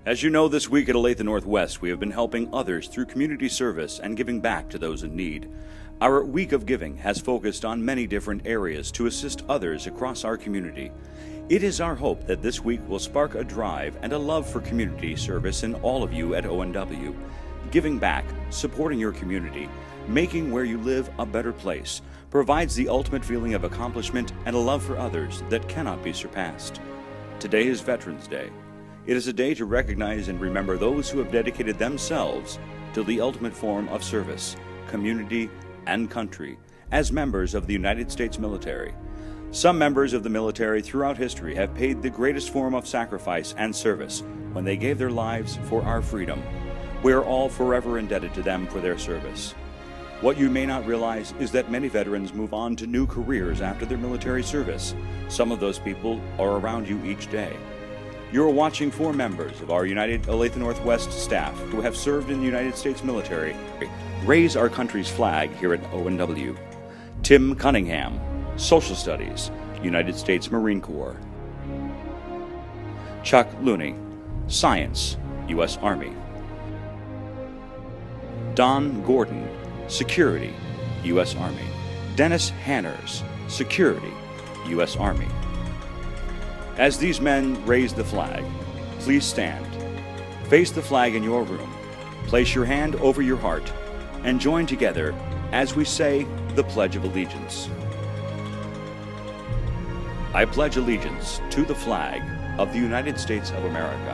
As you know, this week at Olathe Northwest, we have been helping others through community service and giving back to those in need. Our week of giving has focused on many different areas to assist others across our community. It is our hope that this week will spark a drive and a love for community service in all of you at ONW. Giving back, supporting your community, making where you live a better place, provides the ultimate feeling of accomplishment and a love for others that cannot be surpassed. Today is Veterans Day. It is a day to recognize and remember those who have dedicated themselves to the ultimate form of service, community, and country as members of the United States military. Some members of the military throughout history have paid the greatest form of sacrifice and service when they gave their lives for our freedom. We are all forever indebted to them for their service. What you may not realize is that many veterans move on to new careers after their military service. Some of those people are around you each day. You are watching 4 members of our United Olathe Northwest staff who have served in the United States military raise our country's flag here at ONW. Tim Cunningham, Social Studies, United States Marine Corps. Chuck Looney, Science, U.S. Army. Don Gordon, Security, U.S. Army. Dennis Hanners, Security, U.S. Army. As these men raise the flag, please stand. Face the flag in your room. Place your hand over your heart and join together as we say the Pledge of Allegiance. I pledge allegiance to the flag of the United States of America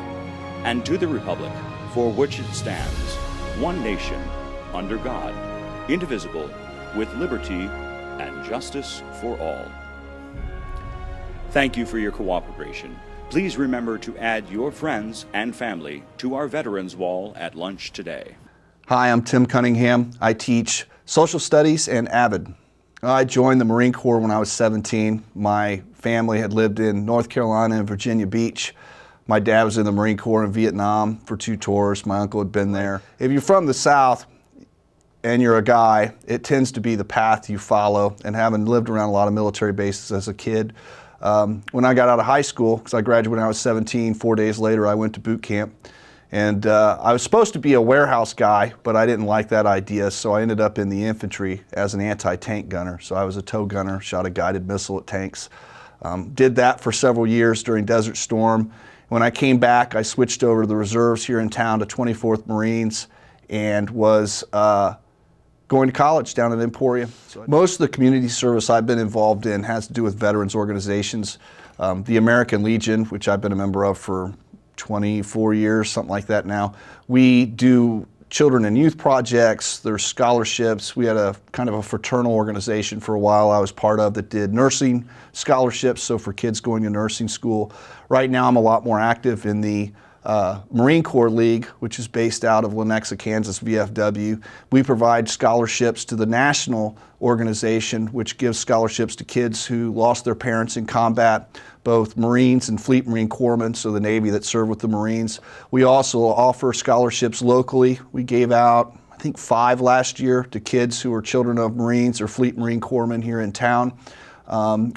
and to the republic for which it stands, one nation, under God, indivisible, with liberty and justice for all. Thank you for your cooperation. Please remember to add your friends and family to our Veterans Wall at lunch today. Hi, I'm Tim Cunningham. I teach Social Studies and AVID. I joined the Marine Corps when I was 17. My family had lived in North Carolina and Virginia Beach. My dad was in the Marine Corps in Vietnam for 2 tours. My uncle had been there. If you're from the South and you're a guy, it tends to be the path you follow. And having lived around a lot of military bases as a kid, when I got out of high school, because I graduated when I was 17, 4 days later I went to boot camp. And I was supposed to be a warehouse guy, but I didn't like that idea, so I ended up in the infantry as an anti-tank gunner. So I was a tow gunner, shot a guided missile at tanks. Did that for several years during Desert Storm. When I came back, I switched over to the reserves here in town to 24th Marines and was going to college down at Emporia. Most of the community service I've been involved in has to do with veterans organizations. The American Legion, which I've been a member of for 24 years, something like that now. We do children and youth projects, there's scholarships. We had a kind of a fraternal organization for a while I was part of that did nursing scholarships, so for kids going to nursing school. Right now I'm a lot more active in the Marine Corps League, which is based out of Lenexa, Kansas, VFW. We provide scholarships to the national organization, which gives scholarships to kids who lost their parents in combat, both Marines and Fleet Marine Corpsmen, so the Navy that serve with the Marines. We also offer scholarships locally. We gave out, I think, 5 last year to kids who are children of Marines or Fleet Marine Corpsmen here in town.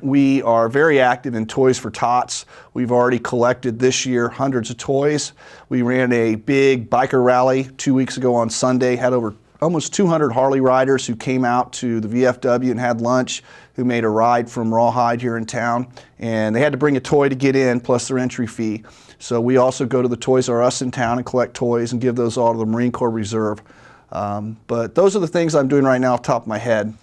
We are very active in Toys for Tots. We've already collected this year hundreds of toys. We ran a big biker rally 2 weeks ago on Sunday, had over almost 200 Harley riders who came out to the VFW and had lunch, who made a ride from Rawhide here in town, and they had to bring a toy to get in plus their entry fee. So we also go to the Toys R Us in town and collect toys and give those all to the Marine Corps Reserve. But those are the things I'm doing right now off the top of my head.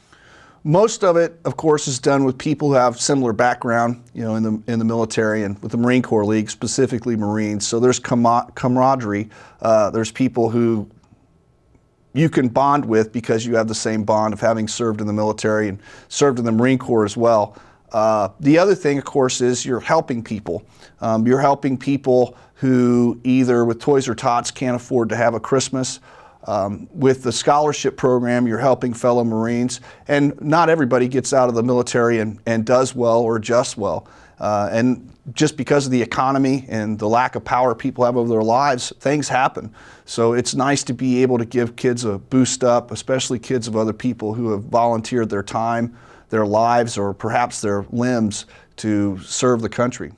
Most of it, of course, is done with people who have similar background, you know, in the military and with the Marine Corps League, specifically Marines. So there's camaraderie. There's people who you can bond with because you have the same bond of having served in the military and served in the Marine Corps as well. The other thing, of course, is you're helping people. You're helping people who either with Toys or Tots can't afford to have a Christmas. With the scholarship program, you're helping fellow Marines, and not everybody gets out of the military and does well or adjusts well. And just because of the economy and the lack of power people have over their lives, things happen. So it's nice to be able to give kids a boost up, especially kids of other people who have volunteered their time, their lives, or perhaps their limbs to serve the country.